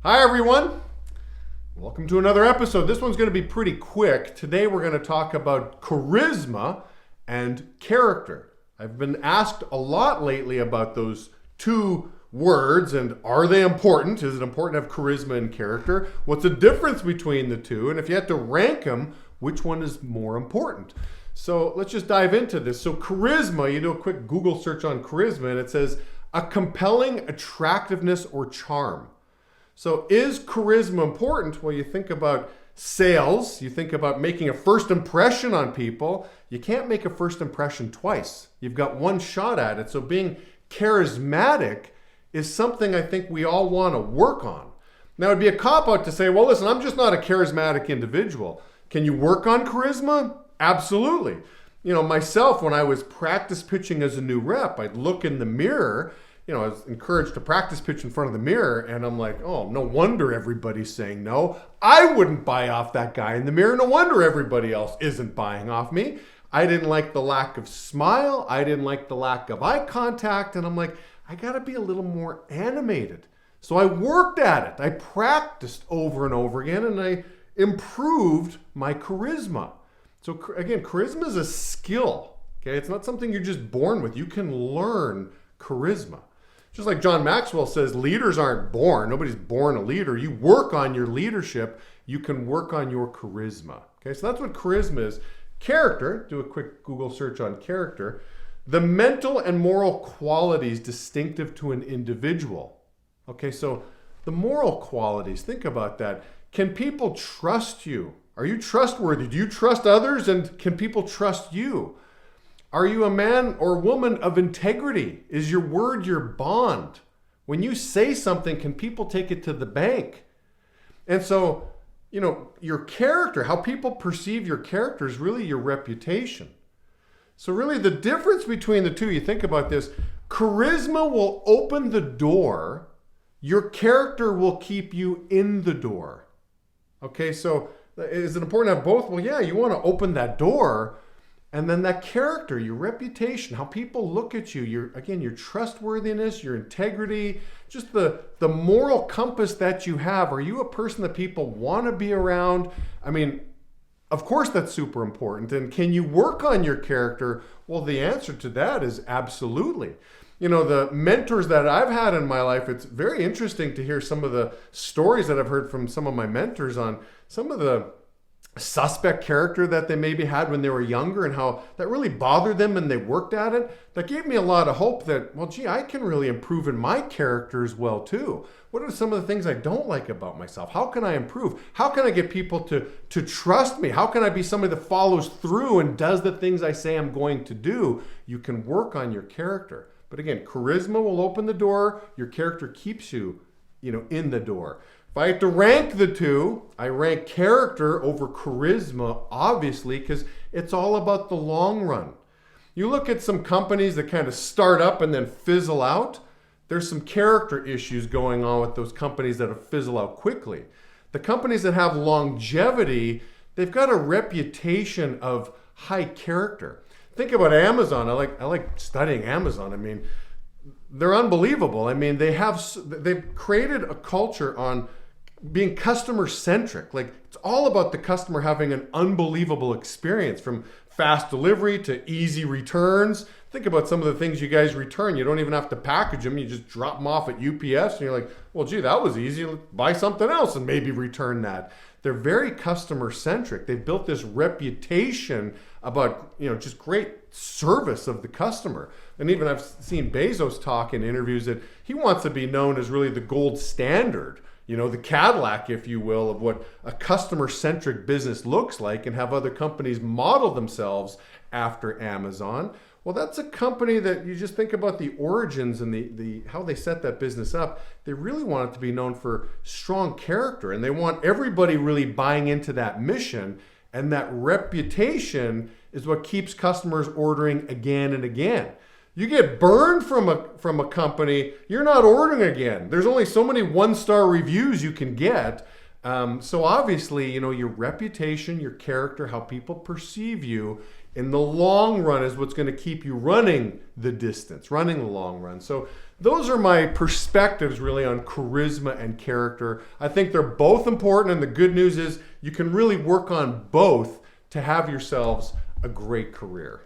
Hi, everyone. Welcome to another episode. This one's going to be pretty quick. Today, we're going to talk about charisma and character. I've been asked a lot lately about those two words and are they important? Is it important to have charisma and character? What's the difference between the two? And if you had to rank them, which one is more important? So let's just dive into this. So, charisma, you do a quick Google search on charisma, and it says a compelling attractiveness or charm. So is charisma important? Well, you think about sales, you think about making a first impression on people. You can't make a first impression twice. You've got one shot at it. So being charismatic is something I think we all want to work on. Now, it'd be a cop-out to say, well, listen, I'm just not a charismatic individual. Can you work on charisma? Absolutely. You know, myself, when I was practice pitching as a new rep, I'd look in the mirror. I was encouraged to practice pitch in front of the mirror, and I'm like, oh, no wonder everybody's saying no. I wouldn't buy off that guy in the mirror. No wonder everybody else isn't buying off me. I didn't like the lack of smile. I didn't like the lack of eye contact, and I'm like, I gotta be a little more animated. So I worked at it. I practiced over and over again, and I improved my charisma. So again, charisma is a skill, okay? It's not something you're just born with. You can learn charisma. Just like John Maxwell says, leaders aren't born. Nobody's born a leader. You work on your leadership. You can work on your charisma. Okay, so that's what charisma is. Character, do a quick Google search on character. The mental and moral qualities distinctive to an individual. Okay, so the moral qualities, think about that. Can people trust you? Are you trustworthy? Do you trust others? And can people trust you? Are you a man or woman of integrity? Is your word your bond? When you say something, can people take it to the bank? And so, your character, how people perceive your character is really your reputation. So really the difference between the two, you think about this, charisma will open the door. Your character will keep you in the door. Okay, so is it important to have both? Well, yeah, you want to open that door. And then that character, your reputation, how people look at you, your trustworthiness, your integrity, just the moral compass that you have. Are you a person that people want to be around? I mean, of course that's super important. And can you work on your character? Well, the answer to that is absolutely. The mentors that I've had in my life, it's very interesting to hear some of the stories that I've heard from some of my mentors on some of the suspect character that they maybe had when they were younger and how that really bothered them and they worked at it. That gave me a lot of hope that, well, gee, I can really improve in my character as well too. What are some of the things I don't like about myself? How can I improve? How can I get people to trust me? How can I be somebody that follows through and does the things I say I'm going to do? You can work on your character. But again, charisma will open the door. Your character keeps you, in the door. If I had to rank the two, I rank character over charisma, obviously, because it's all about the long run. You look at some companies that kind of start up and then fizzle out. There's some character issues going on with those companies that fizzle out quickly. The companies that have longevity, they've got a reputation of high character. Think about Amazon. I like studying Amazon. I mean, they're unbelievable. I mean, they've created a culture on being customer centric. Like, it's all about the customer having an unbelievable experience, from fast delivery to easy returns. Think about some of the things you guys return. You don't even have to package them. You just drop them off at UPS and you're like, well, gee, that was easy. Buy something else and maybe return that. They're very customer centric. They've built this reputation about, just great service of the customer. And even I've seen Bezos talk in interviews that he wants to be known as really the gold standard, the Cadillac, if you will, of what a customer-centric business looks like, and have other companies model themselves after Amazon. Well, that's a company that you just think about the origins and the how they set that business up. They really want it to be known for strong character, and they want everybody really buying into that mission. And that reputation is what keeps customers ordering again and again. You get burned from a company, you're not ordering again. There's only so many one-star reviews you can get. So obviously, your reputation, your character, how people perceive you in the long run is what's going to keep you running the distance, running the long run. So those are my perspectives really on charisma and character. I think they're both important, and the good news is you can really work on both to have yourselves a great career.